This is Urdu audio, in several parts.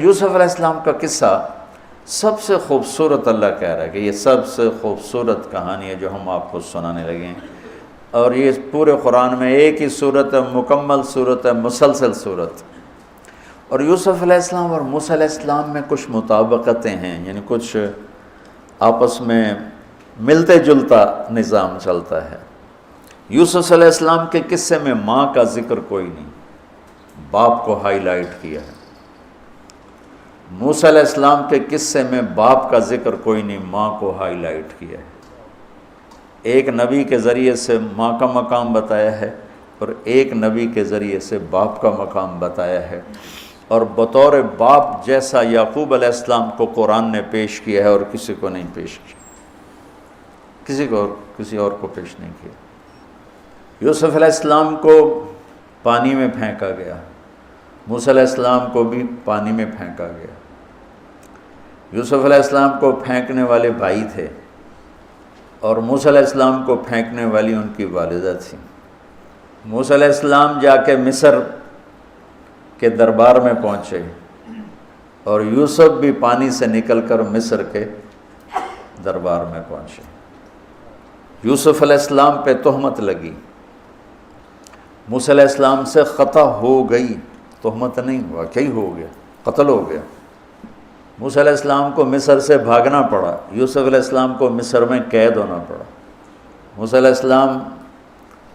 یوسف علیہ السلام کا قصہ سب سے خوبصورت اللہ کہہ رہا ہے کہ یہ سب سے خوبصورت کہانی ہے جو ہم آپ کو سنانے لگے ہیں، اور یہ پورے قرآن میں ایک ہی صورت ہے، مکمل صورت ہے، مسلسل صورت۔ اور یوسف علیہ السلام اور موسیٰ علیہ السلام میں کچھ مطابقتیں ہیں، یعنی کچھ آپس میں ملتے جلتا نظام چلتا ہے۔ یوسف علیہ السلام کے قصے میں ماں کا ذکر کوئی نہیں، باپ کو ہائی لائٹ کیا ہے۔ موسیٰ علیہ السلام کے قصے میں باپ کا ذکر کوئی نہیں، ماں کو ہائی لائٹ کیا ہے۔ ایک نبی کے ذریعے سے ماں کا مقام بتایا ہے اور ایک نبی کے ذریعے سے باپ کا مقام بتایا ہے، اور بطور باپ جیسا یعقوب علیہ السلام کو قرآن نے پیش کیا ہے اور کسی کو نہیں پیش کیا، کسی اور کو پیش نہیں کیا۔ یوسف علیہ السلام کو پانی میں پھینکا گیا، موسیٰ علیہ السلام کو بھی پانی میں پھینکا گیا۔ یوسف علیہ السلام کو پھینکنے والے بھائی تھے اور موسیٰ علیہ السلام کو پھینکنے والی ان کی والدہ تھی۔ موسیٰ علیہ السلام جا کے مصر کے دربار میں پہنچے اور یوسف بھی پانی سے نکل کر مصر کے دربار میں پہنچے۔ یوسف علیہ السلام پہ تہمت لگی، موسیٰ علیہ السلام سے خطا ہو گئی، تہمت نہیں، واقعی ہو گیا، قتل ہو گیا۔ موسیٰ علیہ السلام کو مصر سے بھاگنا پڑا، یوسف علیہ السلام کو مصر میں قید ہونا پڑا۔ موسیٰ علیہ السلام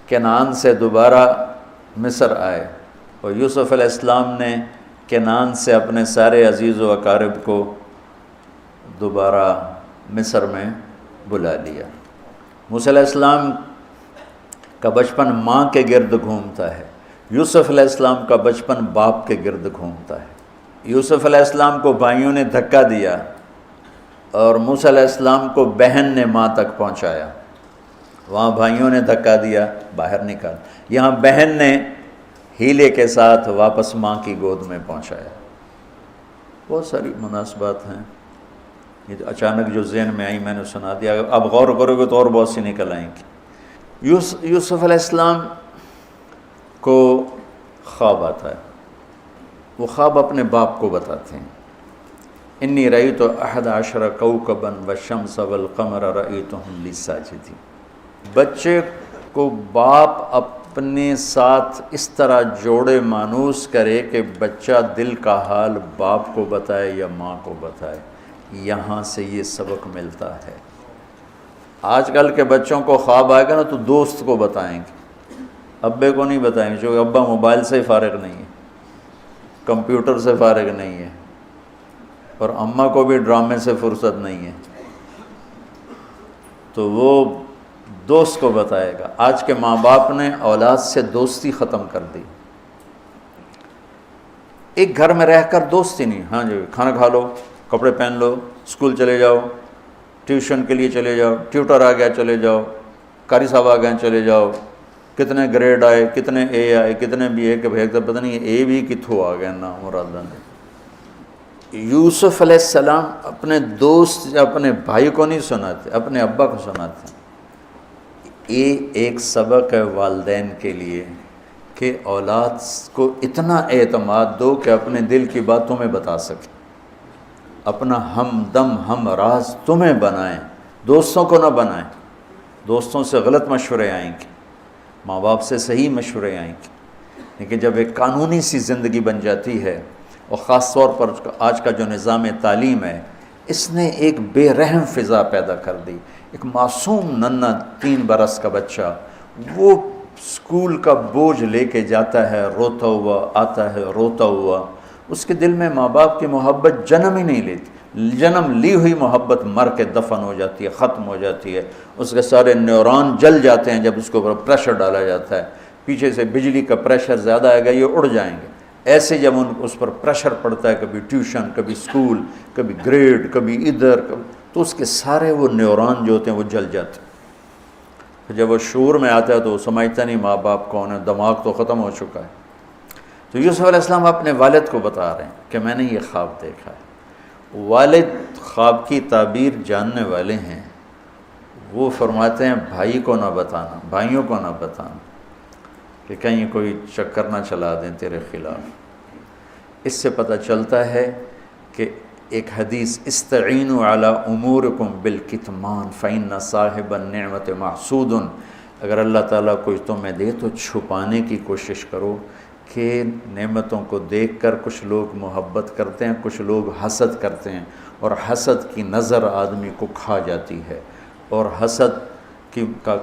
کنعان سے دوبارہ مصر آئے اور یوسف علیہ السلام نے کنعان سے اپنے سارے عزیز و اقارب کو دوبارہ مصر میں بلا لیا۔ موسیٰ علیہ السلام کا بچپن ماں کے گرد گھومتا ہے، یوسف علیہ السلام کا بچپن باپ کے گرد گھومتا ہے۔ یوسف علیہ السلام کو بھائیوں نے دھکا دیا اور موسیٰ علیہ السلام کو بہن نے ماں تک پہنچایا۔ وہاں بھائیوں نے دھکا دیا، باہر نکال، یہاں بہن نے ہیلے کے ساتھ واپس ماں کی گود میں پہنچایا۔ بہت ساری مناسبات ہیں، یہ اچانک جو ذہن میں آئی میں نے سنا دیا، اب غور کرو گے تو اور بہت سی نکل آئیں گی۔ یوسف علیہ السلام کو خواب آتا ہے، وہ خواب اپنے باپ کو بتاتے ہیں۔ انی رأیت 11 کوكبا والشمس والقمر رأیتهم لی ساجدین۔ بچے کو باپ اپنے ساتھ اس طرح جوڑے مانوس کرے کہ بچہ دل کا حال باپ کو بتائے یا ماں کو بتائے، یہاں سے یہ سبق ملتا ہے۔ آج کل کے بچوں کو خواب آئے گا نا تو دوست کو بتائیں گے، ابے کو نہیں بتائیں گے، کیونکہ ابا موبائل سے فارغ نہیں ہے، کمپیوٹر سے فارغ نہیں ہے، اور اماں کو بھی ڈرامے سے فرصت نہیں ہے، تو وہ دوست کو بتائے گا۔ آج کے ماں باپ نے اولاد سے دوستی ختم کر دی، ایک گھر میں رہ کر دوستی نہیں، ہاں جی کھانا کھا لو، کپڑے پہن لو، اسکول چلے جاؤ، ٹیوشن کے لیے چلے جاؤ، ٹیوٹر آ گیا چلے جاؤ، قاری صاحب آ گئے چلے جاؤ، کتنے گریڈ آئے، کتنے اے آئے، کتنے بی اے کے بھیجتے پتہ نہیں اے بھی کتھوں آ گیا نا مراد نے۔ یوسف علیہ السلام اپنے دوست اپنے بھائی کو نہیں سناتے، اپنے ابا کو سناتے۔ یہ ایک سبق ہے والدین کے لیے کہ اولاد کو اتنا اعتماد دو کہ اپنے دل کی بات تمہیں بتا سکے، اپنا ہمدم ہم راز تمہیں بنائیں، دوستوں کو نہ بنائیں۔ دوستوں سے غلط مشورے آئیں گے، ماں باپ سے صحیح مشورے آئیں گے، لیکن جب ایک قانونی سی زندگی بن جاتی ہے، اور خاص طور پر آج کا جو نظام تعلیم ہے، اس نے ایک بے رحم فضا پیدا کر دی۔ ایک معصوم ننھا 3 برس کا بچہ وہ اسکول کا بوجھ لے کے جاتا ہے روتا ہوا، آتا ہے روتا ہوا، اس کے دل میں ماں باپ کی محبت جنم ہی نہیں لیتی، جنم لی ہوئی محبت مر کے دفن ہو جاتی ہے، ختم ہو جاتی ہے، اس کے سارے نیورون جل جاتے ہیں جب اس کے اوپر پریشر ڈالا جاتا ہے، پیچھے سے بجلی کا پریشر زیادہ آئے گا یہ اڑ جائیں گے۔ ایسے جب اس پر پریشر پڑتا ہے، کبھی ٹیوشن، کبھی اسکول، کبھی گریڈ، کبھی ادھر، تو اس کے سارے وہ نیورون جو ہوتے ہیں وہ جل جاتے ہیں۔ جب وہ شعور میں آتا ہے تو وہ سمجھتا نہیں ماں باپ کون ہے، دماغ تو ختم ہو چکا ہے۔ تو یوسف علیہ السلام اپنے والد کو بتا رہے ہیں کہ میں نے یہ خواب دیکھا ہے۔ والد خواب کی تعبیر جاننے والے ہیں، وہ فرماتے ہیں بھائی کو نہ بتانا، بھائیوں کو نہ بتانا، کہ کہیں کوئی چکر نہ چلا دیں تیرے خلاف۔ اس سے پتہ چلتا ہے کہ ایک حدیث استعینوا علی امورکم بالکتمان فإن صاحب النعمت محسود، اگر اللہ تعالیٰ کوئی تمہیں دے تو چھپانے کی کوشش کرو، کہ نعمتوں کو دیکھ کر کچھ لوگ محبت کرتے ہیں، کچھ لوگ حسد کرتے ہیں، اور حسد کی نظر آدمی کو کھا جاتی ہے، اور حسد کا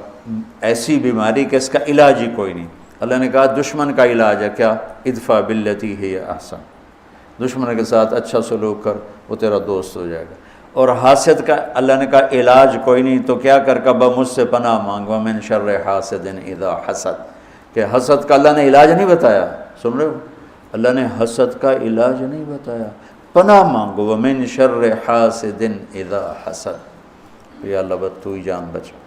ایسی بیماری کہ اس کا علاج ہی کوئی نہیں۔ اللہ نے کہا دشمن کا علاج ہے کیا؟ ادفع باللتی ہی احسن، دشمن کے ساتھ اچھا سلوک کر، وہ تیرا دوست ہو جائے گا۔ اور حاسد کا اللہ نے کہا علاج کوئی نہیں، تو کیا کر کبا مجھ سے پناہ مانگ، ومن شر حاسد اذا حسد، کہ حسد کا اللہ نے علاج نہیں بتایا، سن رہے ہو؟ اللہ نے حسد کا علاج نہیں بتایا، پناہ مانگو، ومن شر حاسد اذا حسد، یا اللہ بس تو ہی جان بچا۔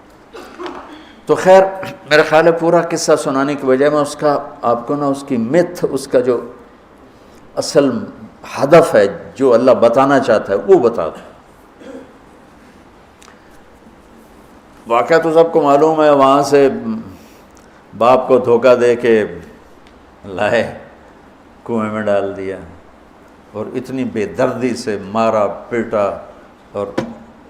تو خیر میرا خیال ہے پورا قصہ سنانے کی بجائے میں اس کا آپ کو اس کی متھ، اس کا جو اصل ہدف ہے جو اللہ بتانا چاہتا ہے وہ بتا دوں۔ واقعہ تو سب کو معلوم ہے، وہاں سے باپ کو دھوکہ دے کے لائے، کنویں میں ڈال دیا، اور اتنی بے دردی سے مارا پیٹا، اور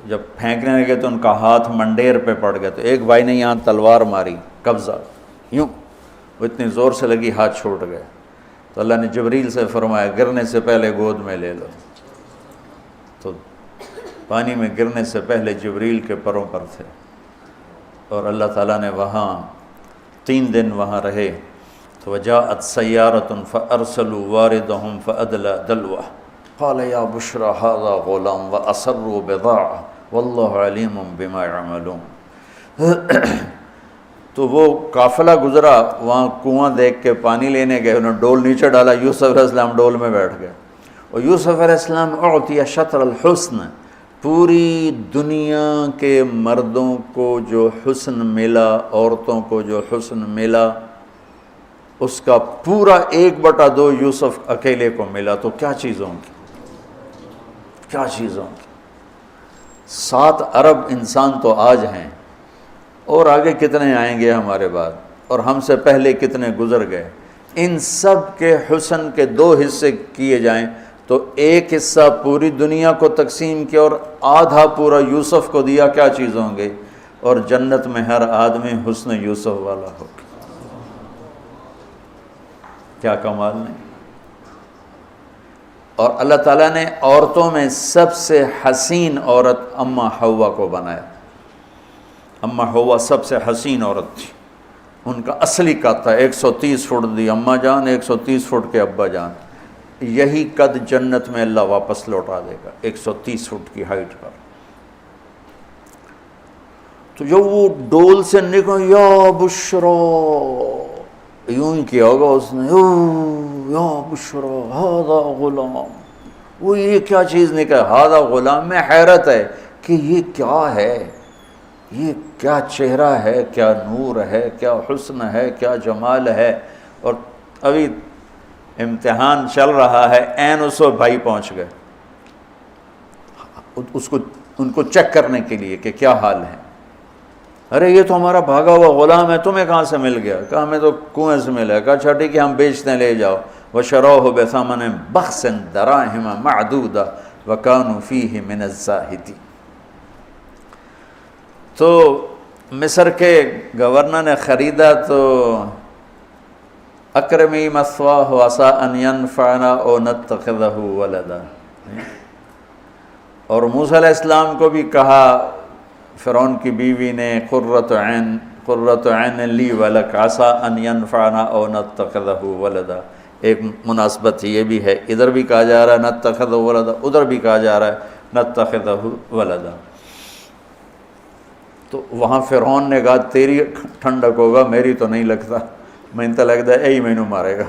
جب پھینکنے لگے تو ان کا ہاتھ منڈیر پہ پڑ گیا، تو ایک بھائی نے یہاں تلوار ماری، قبضہ یوں، وہ اتنی زور سے لگی ہاتھ چھوٹ گئے، تو اللہ نے جبریل سے فرمایا گرنے سے پہلے گود میں لے لو، تو پانی میں گرنے سے پہلے جبریل کے پروں پر تھے، اور اللہ تعالیٰ نے وہاں 3 دن وہاں رہے۔ تو وجاءت سیارۃ فارسلوا واردہم فادلی دلوہ قال یا بشری ھذا غلام واسروا بضاعہ واللہ علیم بما یعملون۔ تو وہ قافلہ گزرا، وہاں کنواں دیکھ کے پانی لینے گئے، انہوں نے ڈول نیچے ڈالا، یوسف علیہ السلام ڈول میں بیٹھ گئے، اور یوسف علیہ السلام اعطی شطر الحسن، پوری دنیا کے مردوں کو جو حسن ملا، عورتوں کو جو حسن ملا، اس کا پورا 1/2 یوسف اکیلے کو ملا، تو کیا چیزوں کی، کیا چیزوں کی۔ 7 ارب انسان تو آج ہیں، اور آگے کتنے آئیں گے ہمارے بعد، اور ہم سے پہلے کتنے گزر گئے۔ ان سب کے حسن کے 2 حصے کیے جائیں تو 1 حصہ پوری دنیا کو تقسیم کیا اور آدھا پورا یوسف کو دیا، کیا چیز ہوں گے؟ اور جنت میں ہر آدمی حسن یوسف والا ہوگا، کیا کمال نہیں۔ اور اللہ تعالیٰ نے عورتوں میں سب سے حسین عورت اماں حوا کو بنایا، اماں حوا سب سے حسین عورت تھی، ان کا اصلی قد تھا 130 فٹ دی اماں جان، 130 فٹ کے ابا جان، یہی قد جنت میں اللہ واپس لوٹا دے گا 130 فٹ کی ہائٹ پر۔ تو جو وہ ڈول سے نکل یا بشرا، یوں ہی کیا ہوگا اس نے، یا بشرا ھذا غلام، وہ یہ کیا چیز نکلا، ھذا غلام، میں حیرت ہے کہ یہ کیا ہے، یہ کیا چہرہ ہے، کیا نور ہے، کیا حسن ہے، کیا جمال ہے۔ اور ابھی امتحان چل رہا ہے، عین اس وقت بھائی پہنچ گئے ان کو چیک کرنے کے لیے کہ کیا حال ہے۔ ارے یہ تو ہمارا بھاگا ہوا غلام ہے، تمہیں کہاں سے مل گیا؟ کہا ہمیں تو کنویں سے ملا ہے۔ کہا اچھا ٹھیک ہے، ہم بیچتے ہیں، لے جاؤ۔ وَشَرَوْهُ بِثَمَنٍ بَخْسٍ دَرَاهِمَ مَعْدُودَةٍ وَكَانُوا فِيهِ مِنَ الزَّاهِدِينَ۔ تو مصر کے گورنر نے خریدا تو اکرمی مثواہ عسیٰ ان ینفعنا او نتخذہ ولدا، اور موسیٰ علیہ السلام کو بھی کہا فرعون کی بیوی نے، قرۃ عین لی ولک عسیٰ ان ینفعنا او نتخذہ ولدا۔ ایک مناسبت یہ بھی ہے، ادھر بھی کہا جا رہا ہے نتخذہ ولدا، ادھر بھی کہا جا رہا ہے نتخذہ ولدا۔ تو وہاں فرعون نے کہا تیری ٹھنڈک ہوگا، میری تو نہیں لگتا، میں تو لگتا ہے یہی مینوں مارے گا۔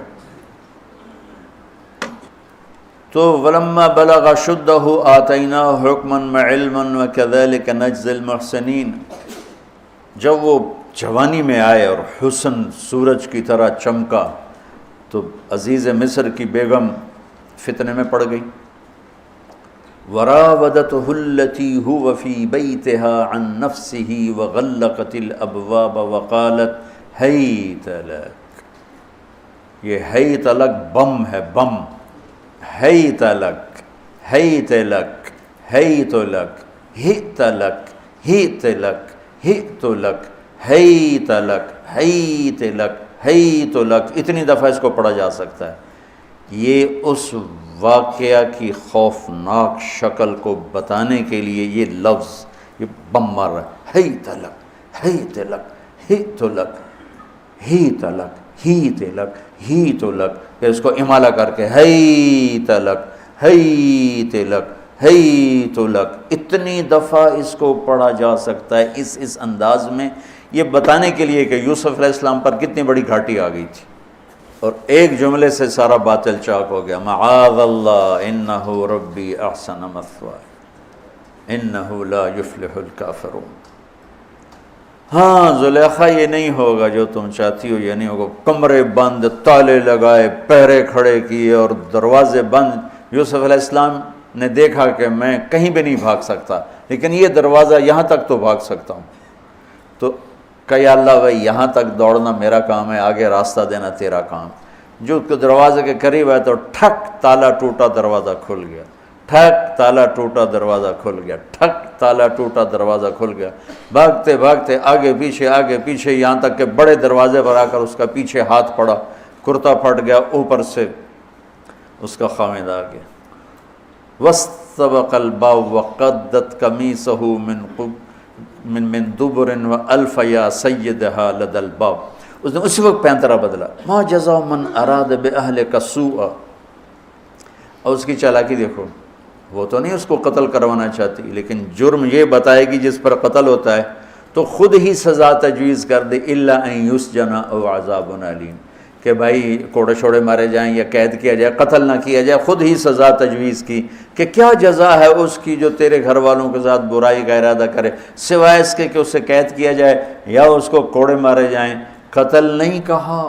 تو ولما بلغ اشدہ آتیناہ حکما وعلما وکذلک نجزی المحسنین، جب وہ جوانی میں آئے اور حسن سورج کی طرح چمکا تو عزیز مصر کی بیگم فتنے میں پڑ گئی۔ وراودته التي هو في بيتها عن نفسه وغلقت الابواب وقالت هيت لك، یہ ہیت لک بم ہے، بم، ہیت لک، حیت لک حیت لک ہیت لک ہیت لک ہیت لک حیت لک حیت لک حیت لک، اتنی دفعہ اس کو پڑھا جا سکتا ہے۔ یہ اس واقعہ کی خوفناک شکل کو بتانے کے لیے یہ لفظ، یہ بم مار رہا ہے، حیت لک حیت لک ہیت لک ہیت لک ہیت لک ہیت لک، پھر اس کو امالہ کر کے حیت لک حیت لک حیت لک، اتنی دفعہ اس کو پڑھا جا سکتا ہے اس انداز میں، یہ بتانے کے لیے کہ یوسف علیہ السلام پر کتنی بڑی گھاٹی آ گئی تھی، اور ایک جملے سے سارا باطل چاک ہو گیا۔ معاذ اللہ انہ ربی احسن مثوایا انہ لا یفلح الکافرون۔ ہاں زلیخا، یہ نہیں ہوگا جو تم چاہتی ہو، یہ نہیں ہوگا۔ کمرے بند، تالے لگائے، پہرے کھڑے کیے اور دروازے بند۔ یوسف علیہ السلام نے دیکھا کہ میں کہیں بھی نہیں بھاگ سکتا، لیکن یہ دروازہ یہاں تک تو بھاگ سکتا ہوں، تو کہ یا اللہ بھائی یہاں تک دوڑنا میرا کام ہے، آگے راستہ دینا تیرا کام۔ جو دروازے کے قریب ہے تو ٹھک تالا ٹوٹا، دروازہ کھل گیا، ٹھک تالا ٹوٹا، دروازہ کھل گیا، ٹھک تالا ٹوٹا، دروازہ کھل گیا۔ بھاگتے بھاگتے آگے پیچھے یہاں تک کہ بڑے دروازے پر آ کر اس کا پیچھے ہاتھ پڑا، کرتا پھٹ گیا، اوپر سے اس کا خامد آ گیا۔ وَاسْتَبَقَ الْبَابُ وَقَدَّتْ قَمِيصَهُ من دبر وَأَلْفَ يَا سَيِّدَهَا لَدَى الْبَابِ، اس نے اسی وقت پینترا بدلا۔ مَا جَزَاءُ مَنْ أَرَادَ بِأَهْلِكَ سُوءًا، اور اس کی چالاکی دیکھو، وہ تو نہیں اس کو قتل کروانا چاہتی، لیکن جرم یہ بتائے گی جس پر قتل ہوتا ہے تو خود ہی سزا تجویز کر دے، إِلَّا أَن يُسْجَنَ أَوْ عَذَابٌ أَلِيمٌ، کہ بھائی کوڑے شوڑے مارے جائیں یا قید کیا جائے، قتل نہ کیا جائے، خود ہی سزا تجویز کی کہ کیا جزا ہے اس کی جو تیرے گھر والوں کے ساتھ برائی کا ارادہ کرے، سوائے اس کے کہ اسے قید کیا جائے یا اس کو کوڑے مارے جائیں۔ قتل نہیں کہا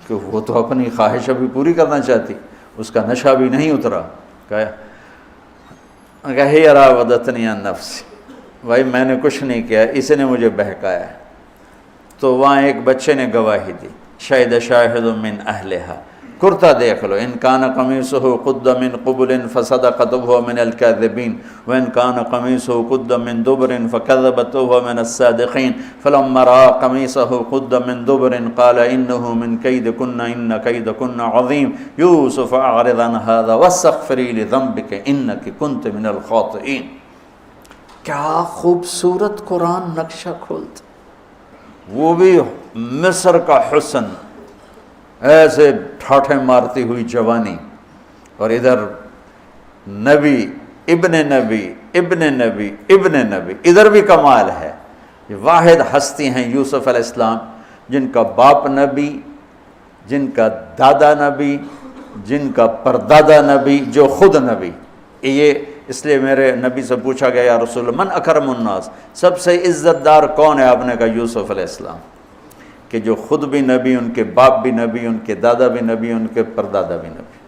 کہ وہ تو اپنی خواہش ابھی پوری کرنا چاہتی، اس کا نشہ بھی نہیں اترا۔ کہا ہی راودتنی عن نفسی، بھائی میں نے کچھ نہیں کیا، اس نے مجھے بہکایا۔ تو وہاں ایک بچے نے گواہی دی، شاہد شاہد من اہلہا، کرتا دیکھ لو، ان کان قمیصہ قد من قبل فصدقت وهو من الكاذبین وان کان قمیصہ قد من دبر فکذبت وهو من الصادقین فلما رأى قمیصہ قد من دبر قال انه من کیدکن ان کیدکن عظیم یوسف اعرض عن هذا واستغفری لذنبک انک کنت من الخاطئین۔ کیا خوبصورت قرآن نقشہ کھولتا، وہ بھی مصر کا حسن، ایسے ٹھاٹھے مارتی ہوئی جوانی، اور ادھر نبی ابن نبی ابن نبی ابن نبی، ادھر بھی کمال ہے۔ یہ واحد ہستی ہیں یوسف علیہ السلام، جن کا باپ نبی، جن کا دادا نبی، جن کا پردادا نبی، جو خود نبی۔ یہ اس لیے میرے نبی سے پوچھا گیا یا رسول اللہ من اکرم الناس، سب سے عزت دار کون ہے؟ آپ نے کہا یوسف علیہ السلام، کہ جو خود بھی نبی، ان کے باپ بھی نبی، ان کے دادا بھی نبی، ان کے پردادا بھی نبی۔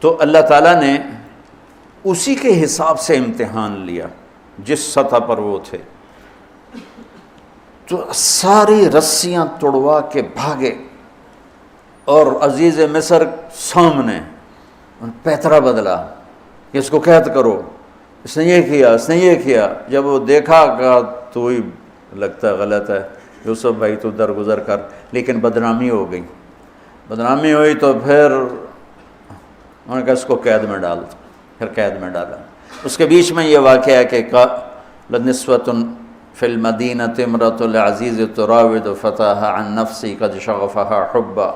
تو اللہ تعالیٰ نے اسی کے حساب سے امتحان لیا جس سطح پر وہ تھے، تو ساری رسیاں توڑوا کے بھاگے، اور عزیز مصر سامنے پیترا بدلا کہ اس کو قید کرو، اس نے یہ کیا، اس نے یہ کیا۔ جب وہ دیکھا کہ تو ہی لگتا ہے غلط ہے یوسف بھائی، تو درگزر کر، لیکن بدنامی ہو گئی، بدنامی ہوئی تو پھر انہوں نے کہا اس کو قید میں ڈال دو، پھر قید میں ڈالا۔ اس کے بیچ میں یہ واقعہ ہے کہ لنسوۃ فی المدینۃ امرأۃ العزیز تراود فتاها عن نفسی قد شغفها حبا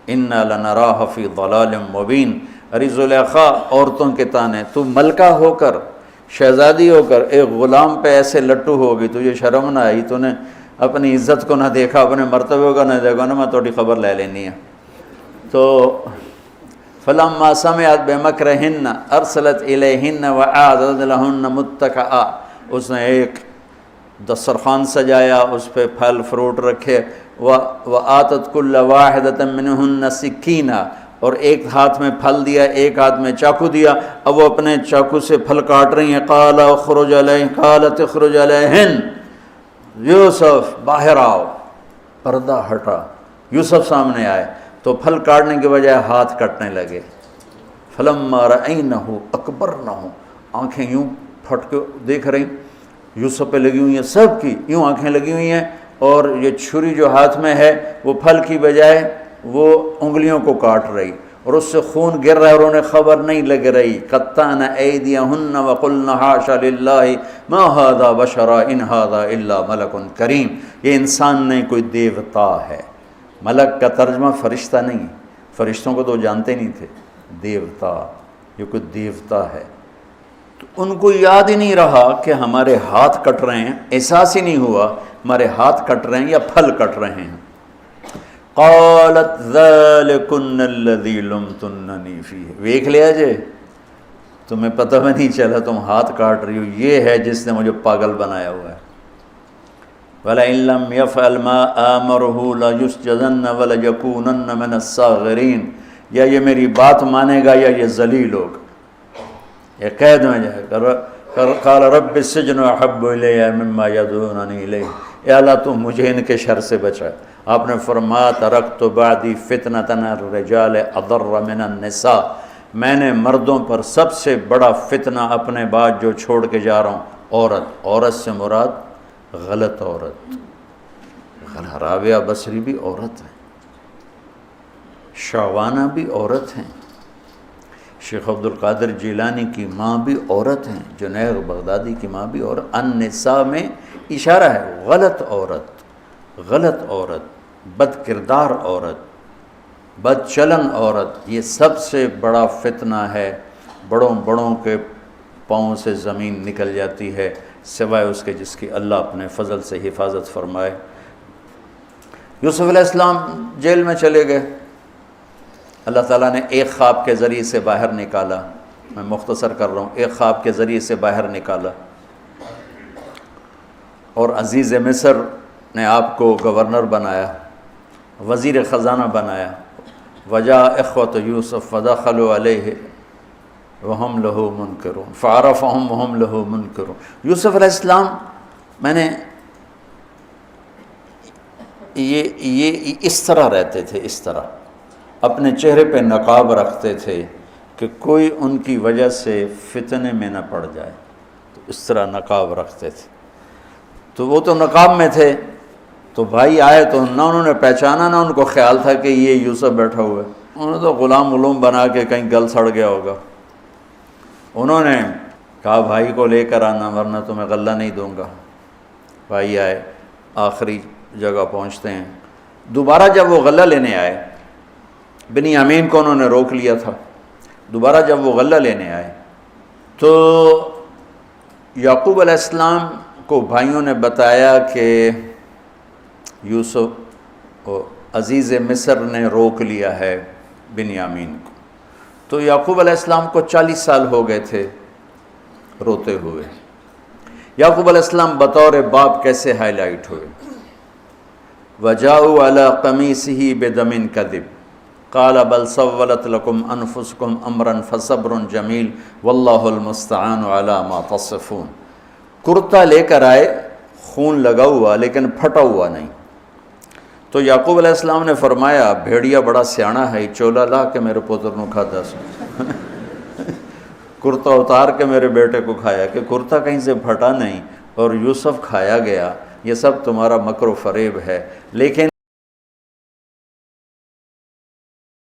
انا لنراها فی ضلال مبین۔ ارے زلیخا، عورتوں کے تانے، تو ملکہ ہو کر، شہزادی ہو کر ایک غلام پہ ایسے لٹو ہوگی، تجھے شرم نہ آئی؟ تو نے اپنی عزت کو نہ دیکھا، اپنے مرتبے کو نہ دیکھا، میں تھوڑی خبر لے لینی ہے۔ تو فلما سمعت بمکرہن ارسلت الیہن واعدت لہن متکئا، اس نے ایک دسترخوان سجایا، اس پہ پھل فروٹ رکھے، وآتت کل واحدۃ منہن سکینہ، اور ایک ہاتھ میں پھل دیا، ایک ہاتھ میں چاقو دیا، اب وہ اپنے چاقو سے پھل کاٹ رہی ہیں۔ قال اخرج علیہن، قالت اخرج علیہن، یوسف باہر آؤ۔ پردہ ہٹا، یوسف سامنے آئے تو پھل کاٹنے کے بجائے ہاتھ کٹنے لگے۔ فلما رأینہ اکبرنہ، آنکھیں یوں پھٹ کے دیکھ رہی یوسف پہ لگی ہوئی ہیں، سب کی یوں آنکھیں لگی ہوئی ہیں، اور یہ چھری جو ہاتھ میں ہے وہ پھل کی بجائے وہ انگلیوں کو کاٹ رہی، اور اس سے خون گر رہا ہے، اور انہیں خبر نہیں لگ رہی۔ قطعن ایدیہن وقلن حاشا للہ ما ھذا بشرا ان ھذا الا ملک کریم، یہ انسان نہیں، کوئی دیوتا ہے۔ ملک کا ترجمہ فرشتہ نہیں، فرشتوں کو تو جانتے نہیں تھے، دیوتا، یہ کوئی دیوتا ہے۔ تو ان کو یاد ہی نہیں رہا کہ ہمارے ہاتھ کٹ رہے ہیں، احساس ہی نہیں ہوا ہمارے ہاتھ کٹ رہے ہیں یا پھل کٹ رہے ہیں۔ قالت ذالکن الذی لمتننی فیہ، ویکھ لیا جے، تمہیں پتہ بھی نہیں چلا تم ہاتھ کاٹ رہی ہو، یہ ہے جس نے مجھے پاگل بنایا ہوا ہے۔ وَلَئِن لَّمْ يَفْعَلْ مَا آمَرُهُ لَيُسْجَنَّ وَلَيَكُونَنَّ مِنَ الصَّاغِرِينَ، یا یہ میری بات مانے گا یا یہ ذلیل ہوگا، یہ قید میں جائے گا۔ قال رب السجن احب الی مما یدعوننی الیہ، اے اللہ تو مجھے ان کے شر سے بچا۔ آپ نے فرمایا ترکت بعدی فتنۃ الرجال اضر من النساء، میں نے مردوں پر سب سے بڑا فتنہ اپنے بعد جو چھوڑ کے جا رہا ہوں عورت۔ عورت سے مراد غلط عورت، رابعہ بصری بھی عورت ہے، شعوانہ بھی عورت ہیں، شیخ عبد القادر جیلانی کی ماں بھی عورت ہیں، جنید بغدادی کی ماں بھی عورت۔ النساء میں اشارہ ہے غلط عورت، غلط عورت، بد کردار عورت، بد چلن عورت، یہ سب سے بڑا فتنہ ہے۔ بڑوں بڑوں کے پاؤں سے زمین نکل جاتی ہے سوائے اس کے جس کی اللہ اپنے فضل سے حفاظت فرمائے۔ یوسف علیہ السلام جیل میں چلے گئے، اللہ تعالیٰ نے ایک خواب کے ذریعے سے باہر نکالا، میں مختصر کر رہا ہوں، ایک خواب کے ذریعے سے باہر نکالا، اور عزیز مصر نے آپ کو گورنر بنایا، وزیر خزانہ بنایا۔ وجاء اخوۃ یوسف فدخلوا علیہ وہم لہ منکرون فعرفہم وہم لہ منکرون۔ یوسف علیہ السلام میں نے یہ اس طرح رہتے تھے، اس طرح اپنے چہرے پہ نقاب رکھتے تھے کہ کوئی ان کی وجہ سے فتنے میں نہ پڑ جائے، تو اس طرح نقاب رکھتے تھے۔ تو وہ تو نقاب میں تھے، تو بھائی آئے تو نہ انہوں نے پہچانا، نہ ان کو خیال تھا کہ یہ یوسف بیٹھا ہوا ہے، انہوں نے تو غلام علوم بنا کے کہیں گل سڑ گیا ہوگا۔ انہوں نے کہا بھائی کو لے کر آنا ورنہ تمہیں غلہ نہیں دوں گا۔ بھائی آئے، آخری جگہ پہنچتے ہیں۔ دوبارہ جب وہ غلہ لینے آئے، بنیامین کو انہوں نے روک لیا تھا، دوبارہ جب وہ غلہ لینے آئے تو یعقوب علیہ السلام کو بھائیوں نے بتایا کہ یوسف عزیز مصر نے روک لیا ہے بنیامین کو۔ تو یعقوب علیہ السلام کو 40 سال ہو گئے تھے روتے ہوئے۔ یعقوب علیہ السلام بطور باپ کیسے ہائی لائٹ ہوئے؟ وَجَاءُوا عَلَىٰ قَمِيصِهِ بِدَمٍ كَذِبٍ قَالَ بَلْ سَوَّلَتْ لَكُمْ أَنفُسُكُمْ أَمْرًا فَصَبْرٌ جَمِيلٌ وَاللَّهُ الْمُسْتَعَانُ عَلَىٰ مَا تَصِفُونَ۔ کرتا لے کر آئے، خون لگا ہوا لیکن پھٹا ہوا نہیں۔ تو یعقوب علیہ السلام نے فرمایا بھیڑیا بڑا سیانا ہے، چولا لا کے میرے پوتر نو کھاتا سو کرتا اتار کے میرے بیٹے کو کھایا، کہ کرتا کہیں سے پھٹا نہیں اور یوسف کھایا گیا۔ یہ سب تمہارا مکر و فریب ہے، لیکن